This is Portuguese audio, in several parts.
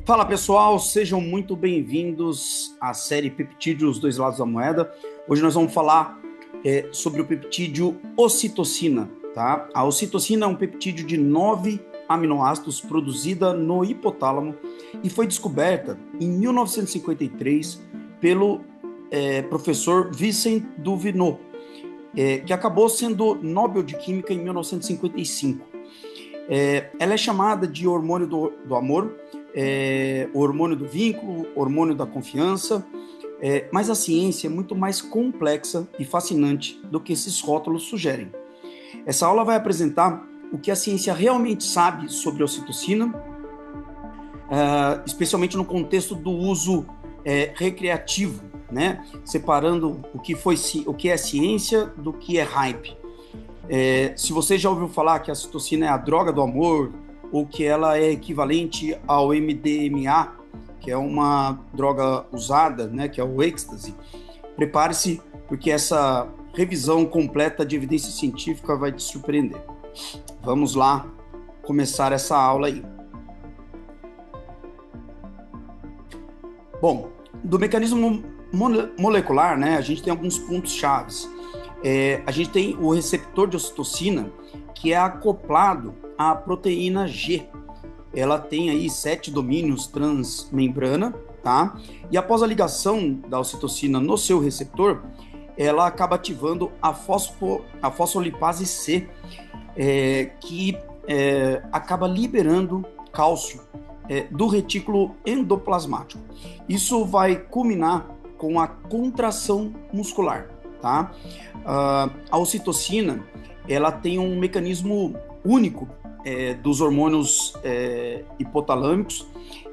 Fala pessoal, sejam muito bem-vindos à série Peptídeo, os dois lados da moeda. Hoje nós vamos falar sobre o peptídeo ocitocina, tá? A ocitocina é um peptídeo de 9 aminoácidos produzida no hipotálamo e foi descoberta em 1953 pelo professor Vincent Duvineau, que acabou sendo Nobel de Química em 1955. Ela é chamada de hormônio do amor, o hormônio do vínculo, hormônio da confiança, mas a ciência é muito mais complexa e fascinante do que esses rótulos sugerem. Essa aula vai apresentar o que a ciência realmente sabe sobre a ocitocina, especialmente no contexto do uso recreativo, né? Separando o que é ciência do que é hype. Se você já ouviu falar que a ocitocina é a droga do amor, ou que ela é equivalente ao MDMA, que é uma droga usada, né, que é o êxtase, prepare-se, porque essa revisão completa de evidência científica vai te surpreender. Vamos lá começar essa aula aí. Bom, do mecanismo molecular, né, a gente tem alguns pontos chaves. A gente tem o receptor de ocitocina, que é acoplado à proteína G. Ela tem aí 7 domínios transmembrana, tá? E após a ligação da ocitocina no seu receptor, ela acaba ativando a fosfolipase C, que acaba liberando cálcio do retículo endoplasmático. Isso vai culminar com a contração muscular, tá? A ocitocina, ela tem um mecanismo único dos hormônios hipotalâmicos.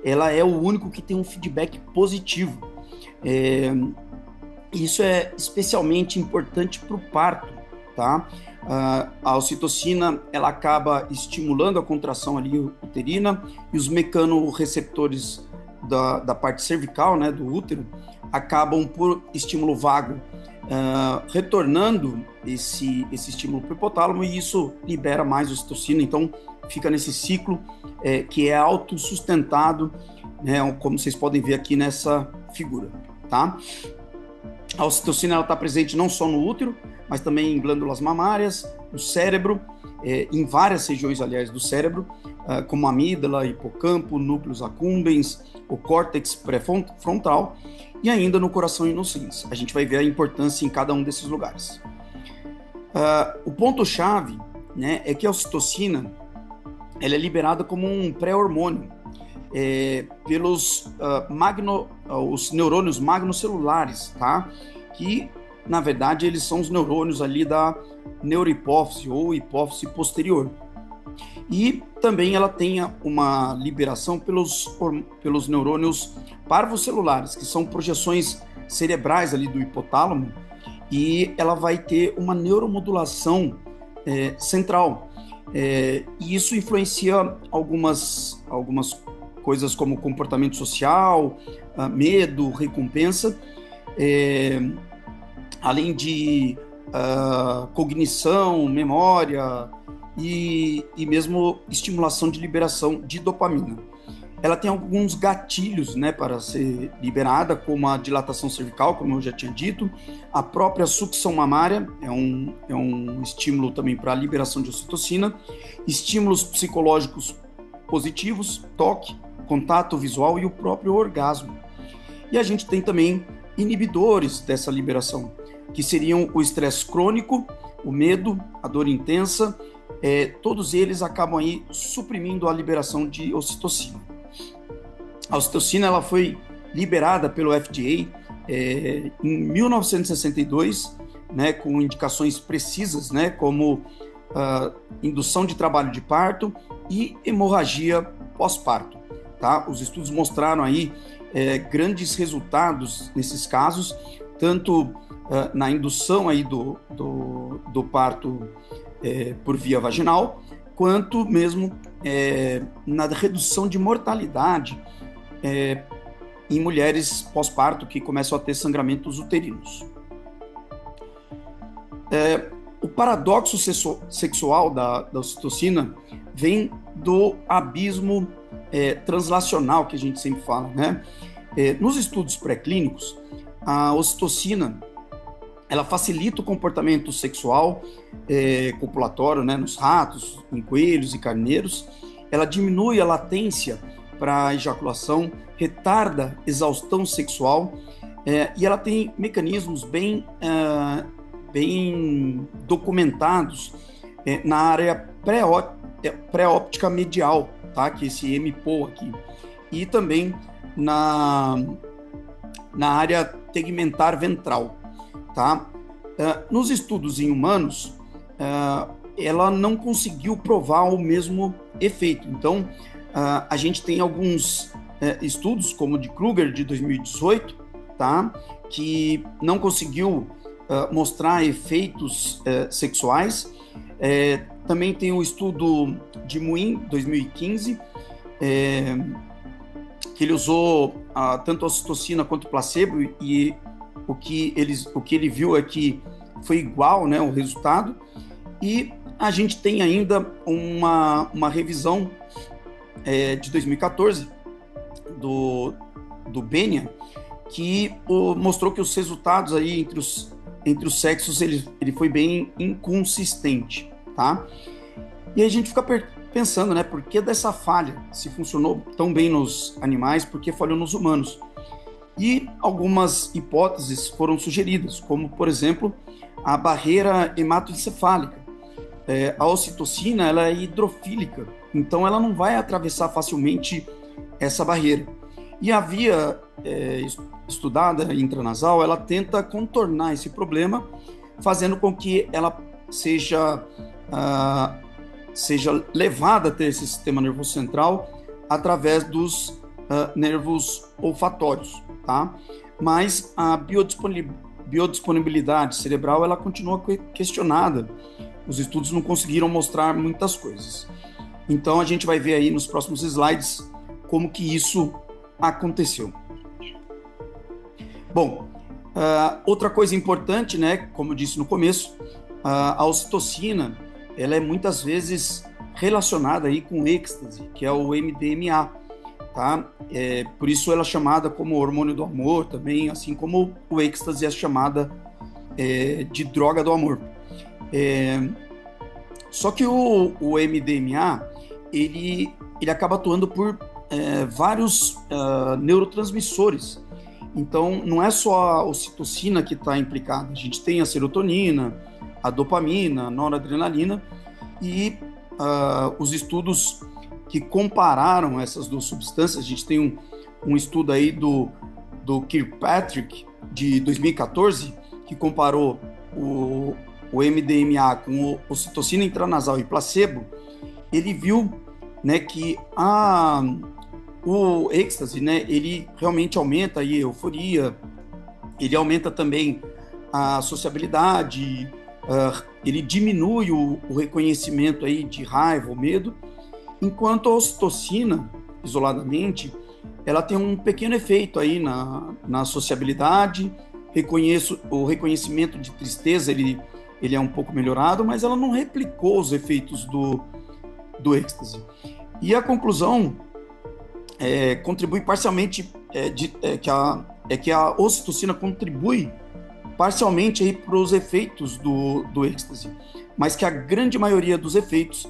Ela é o único que tem um feedback positivo. Isso é especialmente importante para o parto, tá? A ocitocina, ela acaba estimulando a contração ali uterina, e os mecanorreceptores da parte cervical, né, do útero, acabam por estímulo vago retornando esse estímulo para o hipotálamo, e isso libera mais ocitocina. Então fica nesse ciclo que é autossustentado, né, como vocês podem ver aqui nessa figura, tá? A ocitocina está presente não só no útero, mas também em glândulas mamárias, no cérebro, em várias regiões, aliás, do cérebro, como a amígdala, hipocampo, núcleos accumbens, o córtex pré-frontal, e ainda no coração e nos rins. A gente vai ver a importância em cada um desses lugares. O ponto-chave, né, é que a ocitocina ela é liberada como um pré-hormônio pelos os neurônios magnocelulares, tá? Que, na verdade, eles são os neurônios ali da neurohipófise ou hipófise posterior. E também ela tem uma liberação pelos neurônios parvocelulares, que são projeções cerebrais ali do hipotálamo, e ela vai ter uma neuromodulação central. E isso influencia algumas coisas como comportamento social, medo, recompensa, além de cognição, memória e mesmo estimulação de liberação de dopamina. Ela tem alguns gatilhos, né, para ser liberada, como a dilatação cervical, como eu já tinha dito, a própria sucção mamária é um estímulo também para a liberação de ocitocina, estímulos psicológicos positivos, toque, contato visual e o próprio orgasmo. E a gente tem também inibidores dessa liberação, que seriam o estresse crônico, o medo, a dor intensa. Todos eles acabam aí suprimindo a liberação de ocitocina. A ocitocina ela foi liberada pelo FDA em 1962, né, com indicações precisas, né, como indução de trabalho de parto e hemorragia pós-parto. Tá? Os estudos mostraram aí grandes resultados nesses casos, tanto na indução aí do parto por via vaginal, quanto mesmo na redução de mortalidade em mulheres pós-parto que começam a ter sangramentos uterinos. O paradoxo sexual da ocitocina vem do abismo translacional que a gente sempre fala, né? Nos estudos pré-clínicos, a ocitocina, ela facilita o comportamento sexual copulatório, né, nos ratos, em coelhos e carneiros. Ela diminui a latência para ejaculação, retarda exaustão sexual, e ela tem mecanismos bem documentados na área pré-óptica medial, tá? Que é esse MPO aqui, e também na área tegmentar ventral, tá? Nos estudos em humanos, ela não conseguiu provar o mesmo efeito. Então, a gente tem alguns estudos, como o de Kruger, de 2018, tá? Que não conseguiu mostrar efeitos sexuais. Também tem o estudo de Muin, 2015, que ele usou tanto a ocitocina quanto o placebo, e o que ele viu é que foi igual, né, o resultado. E a gente tem ainda uma revisão de 2014 do Bennion, que mostrou que os resultados aí entre os sexos ele foi bem inconsistente, tá? E aí a gente fica pensando, né, por que dessa falha? Se funcionou tão bem nos animais, por que falhou nos humanos? E algumas hipóteses foram sugeridas, como, por exemplo, a barreira hematoencefálica. A ocitocina, ela é hidrofílica, então ela não vai atravessar facilmente essa barreira. E a via estudada intranasal, ela tenta contornar esse problema, fazendo com que ela seja levada até esse sistema nervoso central através dos nervos olfatórios, tá? Mas a biodisponibilidade cerebral, ela continua questionada. Os estudos não conseguiram mostrar muitas coisas. Então, a gente vai ver aí nos próximos slides como que isso aconteceu. Bom, outra coisa importante, né, como eu disse no começo, a ocitocina, ela é muitas vezes relacionada aí com êxtase, que é o MDMA, tá? Por isso ela é chamada como hormônio do amor também, assim como o êxtase é chamada de droga do amor. Só que o MDMA, ele acaba atuando por vários neurotransmissores. Então, não é só a ocitocina que está implicada. A gente tem a serotonina, a dopamina, a noradrenalina, e os estudos que compararam essas duas substâncias, a gente tem um estudo aí do Kirkpatrick, de 2014, que comparou o MDMA com ocitocina intranasal e placebo. Ele viu, né, que o êxtase, né, ele realmente aumenta aí a euforia, ele aumenta também a sociabilidade, ele diminui o reconhecimento aí de raiva ou medo, enquanto a ocitocina, isoladamente, ela tem um pequeno efeito aí na sociabilidade, o reconhecimento de tristeza, ele é um pouco melhorado, mas ela não replicou os efeitos do êxtase. E a conclusão contribui parcialmente, que a ocitocina contribui parcialmente para os efeitos do êxtase, mas que a grande maioria dos efeitos,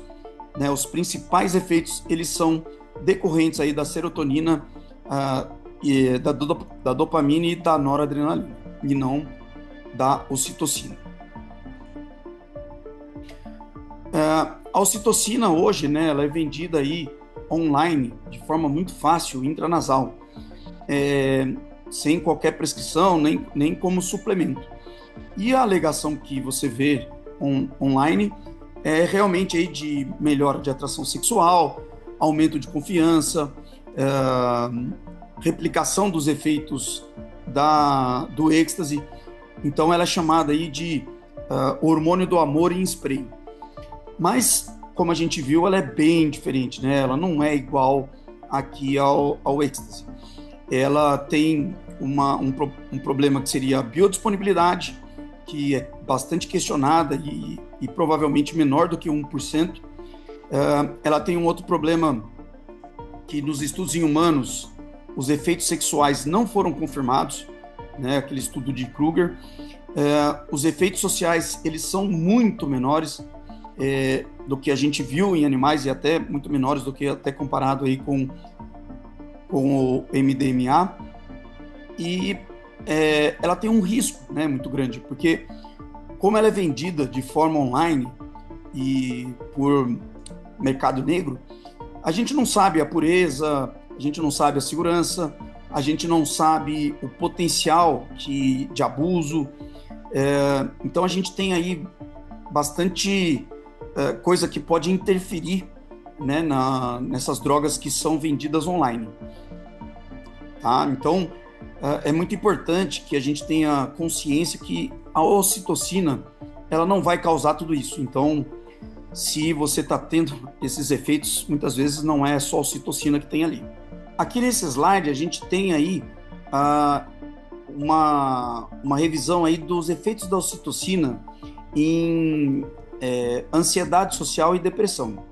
né, os principais efeitos, eles são decorrentes aí da serotonina, e da dopamina e da noradrenalina, e não da ocitocina. A ocitocina hoje, né, ela é vendida aí online de forma muito fácil, intranasal, sem qualquer prescrição, nem como suplemento. E a alegação que você vê online é realmente aí de melhora de atração sexual, aumento de confiança, replicação dos efeitos do êxtase. Então ela é chamada aí de hormônio do amor em spray. Mas, como a gente viu, ela é bem diferente, né? Ela não é igual aqui ao êxtase. Ela tem um problema que seria a biodisponibilidade, que é bastante questionada e provavelmente menor do que 1%. Ela tem um outro problema que nos estudos em humanos os efeitos sexuais não foram confirmados, né, aquele estudo de Kruger. Os efeitos sociais, eles são muito menores do que a gente viu em animais, e até muito menores do que até comparado aí com o MDMA. E ela tem um risco, né, muito grande, porque como ela é vendida de forma online e por mercado negro, a gente não sabe a pureza, a gente não sabe a segurança, a gente não sabe o potencial de abuso. Então a gente tem aí bastante coisa que pode interferir, né, nessas drogas que são vendidas online. Tá? Então é muito importante que a gente tenha consciência que a ocitocina ela não vai causar tudo isso. Então, se você está tendo esses efeitos, muitas vezes não é só a ocitocina que tem ali. Aqui nesse slide a gente tem aí uma revisão aí dos efeitos da ocitocina em ansiedade social e depressão.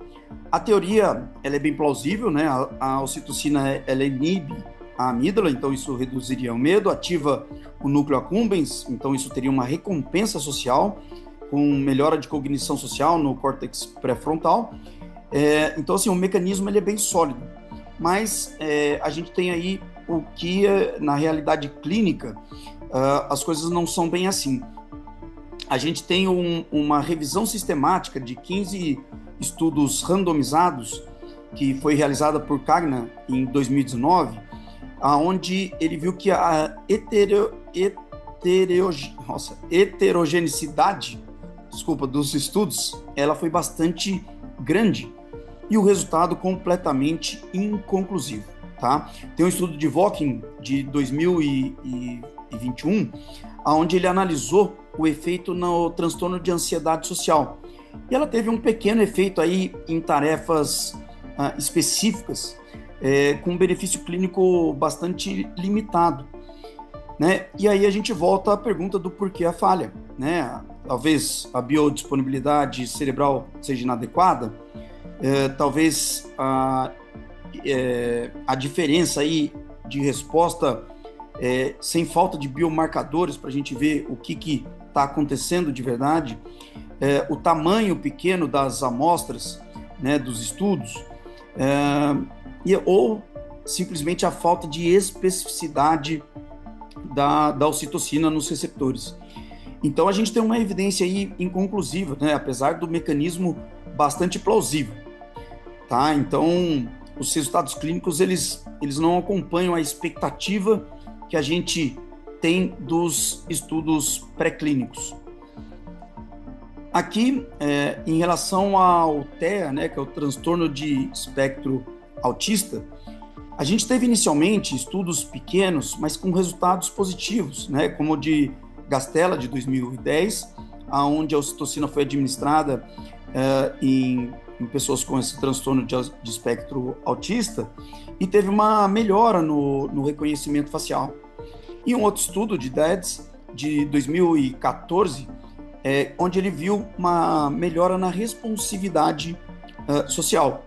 A teoria ela é bem plausível, né? A ocitocina ela inibe a amígdala, então isso reduziria o medo, ativa o núcleo accumbens, então isso teria uma recompensa social, com melhora de cognição social no córtex pré-frontal. Então, assim, o mecanismo ele é bem sólido, mas a gente tem aí o que, na realidade clínica, as coisas não são bem assim. A gente tem uma revisão sistemática de 15 estudos randomizados, que foi realizada por Cagna em 2019, onde ele viu que a heterogeneidade dos estudos, ela foi bastante grande e o resultado completamente inconclusivo, tá? Tem um estudo de Vokin de 2021, onde ele analisou o efeito no transtorno de ansiedade social. E ela teve um pequeno efeito aí em tarefas específicas, com um benefício clínico bastante limitado, né? E aí a gente volta à pergunta do porquê a falha, né? Talvez a biodisponibilidade cerebral seja inadequada, talvez a diferença aí de resposta sem falta de biomarcadores para a gente ver o que está acontecendo de verdade, o tamanho pequeno das amostras, né, dos estudos, ou simplesmente a falta de especificidade da ocitocina nos receptores. Então a gente tem uma evidência aí inconclusiva, né, apesar do mecanismo bastante plausível, tá? Então os resultados clínicos eles não acompanham a expectativa que a gente tem dos estudos pré-clínicos. Aqui, em relação ao TEA, né, que é o transtorno de espectro autista, a gente teve inicialmente estudos pequenos, mas com resultados positivos, né, como o de Gastella, de 2010, onde a ocitocina foi administrada em pessoas com esse transtorno de espectro autista e teve uma melhora no reconhecimento facial. E um outro estudo de DEDS, de 2014, onde ele viu uma melhora na responsividade social.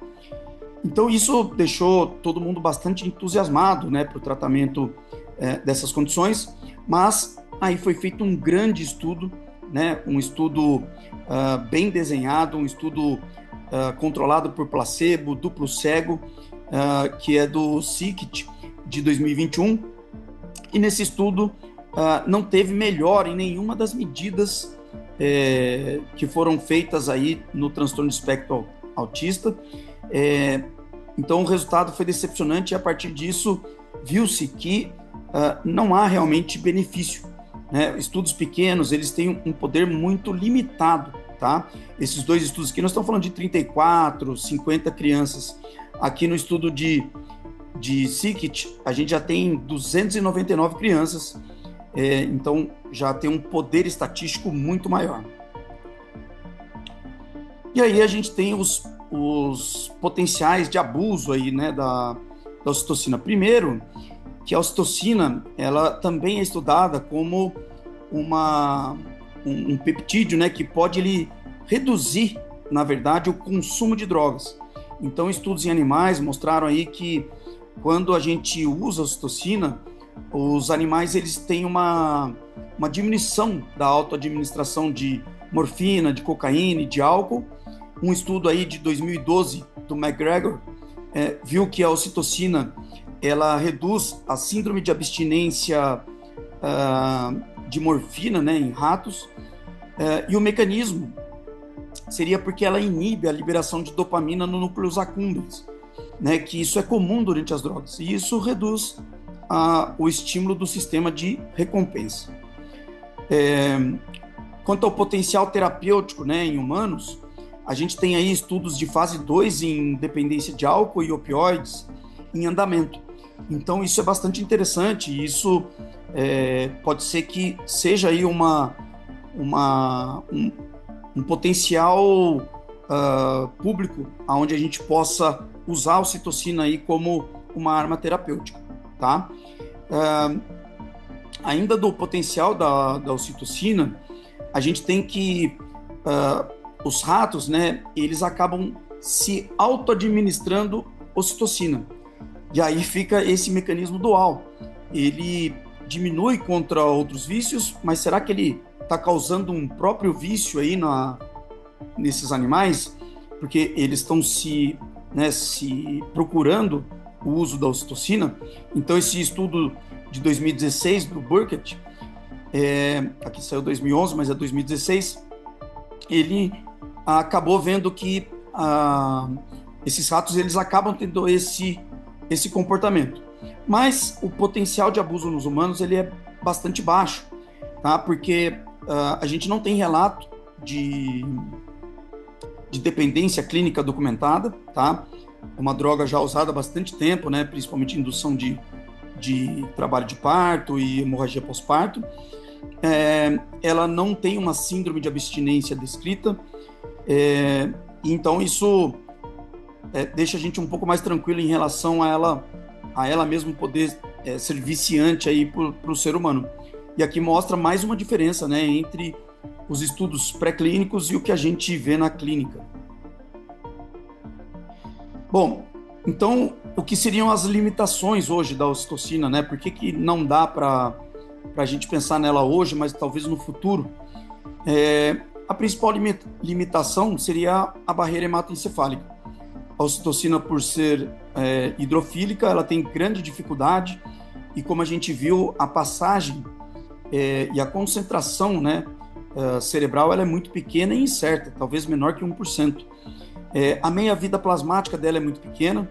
Então, isso deixou todo mundo bastante entusiasmado, né, para o tratamento dessas condições, mas aí foi feito um grande estudo, né, um estudo bem desenhado, um estudo controlado por placebo, duplo cego, que é do SICT, de 2021, e nesse estudo não teve melhora em nenhuma das medidas que foram feitas aí no transtorno de espectro autista. Então o resultado foi decepcionante e a partir disso viu-se que não há realmente benefício, né? Estudos pequenos, eles têm um poder muito limitado, tá? Esses dois estudos aqui, nós estamos falando de 34, 50 crianças. Aqui no estudo de SICT, a gente já tem 299 crianças, então já tem um poder estatístico muito maior. E aí a gente tem os potenciais de abuso aí, né, da ocitocina. Primeiro, que a ocitocina, ela também é estudada como um peptídeo, né, que pode reduzir, na verdade, o consumo de drogas. Então, estudos em animais mostraram aí que quando a gente usa a ocitocina, os animais eles têm uma diminuição da autoadministração de morfina, de cocaína e de álcool. Um estudo aí de 2012 do McGregor viu que a ocitocina ela reduz a síndrome de abstinência de morfina, né, em ratos, e o mecanismo seria porque ela inibe a liberação de dopamina no núcleus accumbens, né, que isso é comum durante as drogas, e isso reduz o estímulo do sistema de recompensa. Quanto ao potencial terapêutico, né, em humanos, a gente tem aí estudos de fase 2 em dependência de álcool e opioides em andamento. Então, isso é bastante interessante, e isso pode ser que seja aí um potencial público onde a gente possa usar a ocitocina aí como uma arma terapêutica, tá? Ainda do potencial da ocitocina, a gente tem que os ratos, né, eles acabam se auto-administrando ocitocina. E aí fica esse mecanismo dual. Ele diminui contra outros vícios, mas será que ele está causando um próprio vício aí nesses animais? Porque eles estão se procurando o uso da ocitocina. Então, esse estudo de 2016 do Burkett, aqui saiu 2011, mas é 2016, ele acabou vendo que esses ratos eles acabam tendo esse comportamento. Mas o potencial de abuso nos humanos ele é bastante baixo, tá? Porque a gente não tem relato de dependência clínica documentada, tá? É uma droga já usada há bastante tempo, né? Principalmente indução de trabalho de parto e hemorragia pós-parto. Ela não tem uma síndrome de abstinência descrita, então isso deixa a gente um pouco mais tranquilo em relação a ela mesmo poder ser viciante aí para o ser humano. E aqui mostra mais uma diferença, né, entre os estudos pré-clínicos e o que a gente vê na clínica. Bom, então, o que seriam as limitações hoje da ocitocina, né? Por que não dá para a gente pensar nela hoje, mas talvez no futuro? A principal limitação seria a barreira hematoencefálica. A ocitocina, por ser hidrofílica, ela tem grande dificuldade e, como a gente viu, a passagem e a concentração, né, cerebral ela é muito pequena e incerta, talvez menor que 1%. A meia-vida plasmática dela é muito pequena,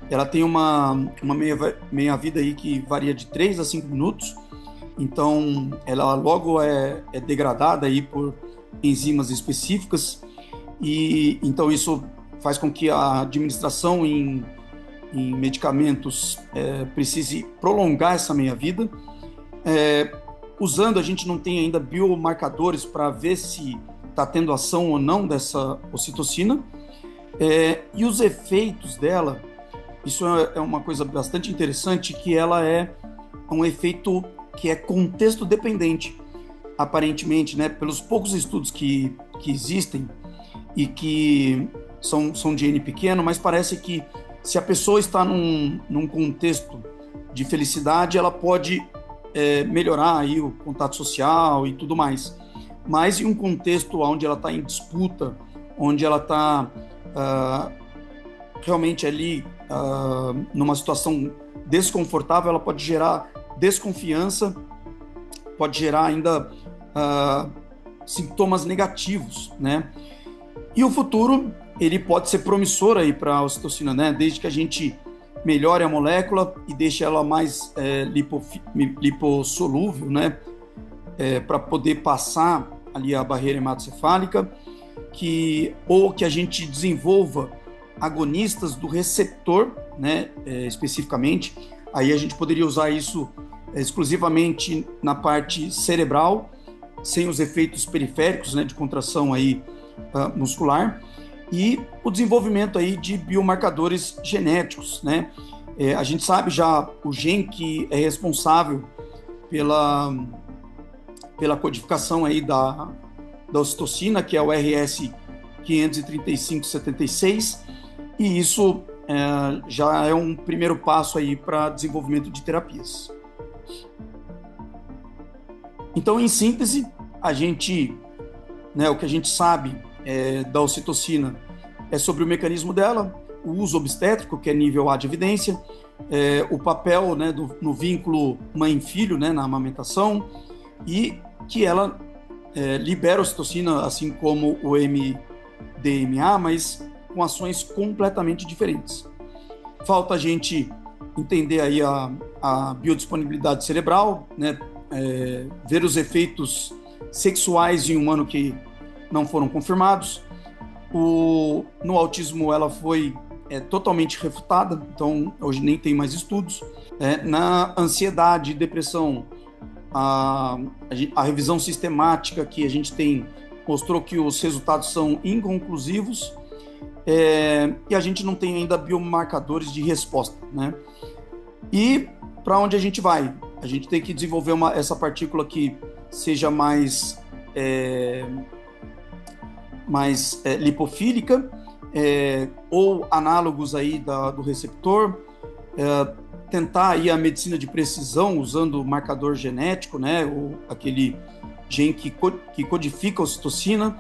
ela tem uma meia-vida aí que varia de 3 a 5 minutos, então ela logo é degradada aí por enzimas específicas, e então isso faz com que a administração em medicamentos precise prolongar essa meia-vida. A gente não tem ainda biomarcadores para ver se está tendo ação ou não dessa ocitocina, e os efeitos dela, isso é uma coisa bastante interessante, que ela é um efeito que é contexto dependente, aparentemente, né, pelos poucos estudos que existem e que são de N pequeno, mas parece que se a pessoa está num contexto de felicidade, ela pode melhorar aí o contato social e tudo mais. Mas em um contexto onde ela está em disputa, onde ela está realmente ali numa situação desconfortável, ela pode gerar desconfiança, pode gerar ainda sintomas negativos, né? E o futuro, ele pode ser promissor aí para a ocitocina, né? Desde que a gente melhore a molécula e deixe ela mais lipossolúvel, né? Para poder passar ali a barreira hematoencefálica, ou que a gente desenvolva agonistas do receptor, né? Especificamente, aí a gente poderia usar isso exclusivamente na parte cerebral, sem os efeitos periféricos, né? De contração aí muscular, e o desenvolvimento aí de biomarcadores genéticos, né? A gente sabe já o gene que é responsável pela codificação aí da ocitocina, que é o RS 53576, e isso já é um primeiro passo aí para desenvolvimento de terapias. Então, em síntese, a gente, né, o que a gente sabe da ocitocina é sobre o mecanismo dela, o uso obstétrico, que é nível A de evidência, o papel, né, no vínculo mãe-filho, né, na amamentação, e que ela libera ocitocina, assim como o MDMA, mas com ações completamente diferentes. Falta a gente entender aí a biodisponibilidade cerebral, né, ver os efeitos sexuais em um humano que não foram confirmados. No autismo ela foi totalmente refutada, então hoje nem tem mais estudos. Na ansiedade e depressão, a revisão sistemática que a gente tem mostrou que os resultados são inconclusivos, e a gente não tem ainda biomarcadores de resposta, né? E para onde a gente vai? A gente tem que desenvolver essa partícula que seja mais lipofílica, ou análogos aí do receptor, tentar aí a medicina de precisão usando o marcador genético, né, ou aquele gene que codifica a ocitocina,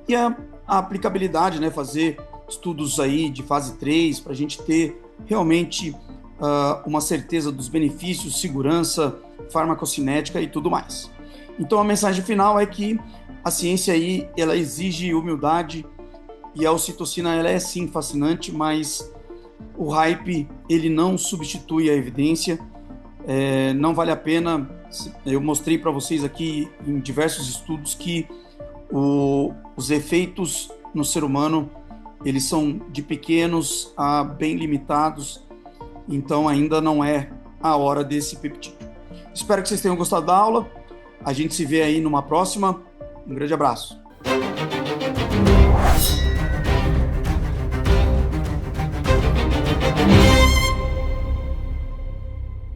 e a aplicabilidade, né, fazer estudos aí de fase 3 para a gente ter realmente uma certeza dos benefícios, segurança, farmacocinética e tudo mais. Então a mensagem final é que a ciência aí, ela exige humildade, e a ocitocina, ela é sim fascinante, mas o hype, ele não substitui a evidência, não vale a pena. Eu mostrei para vocês aqui em diversos estudos que os efeitos no ser humano, eles são de pequenos a bem limitados, então ainda não é a hora desse peptídeo. Espero que vocês tenham gostado da aula, a gente se vê aí numa próxima, um grande abraço.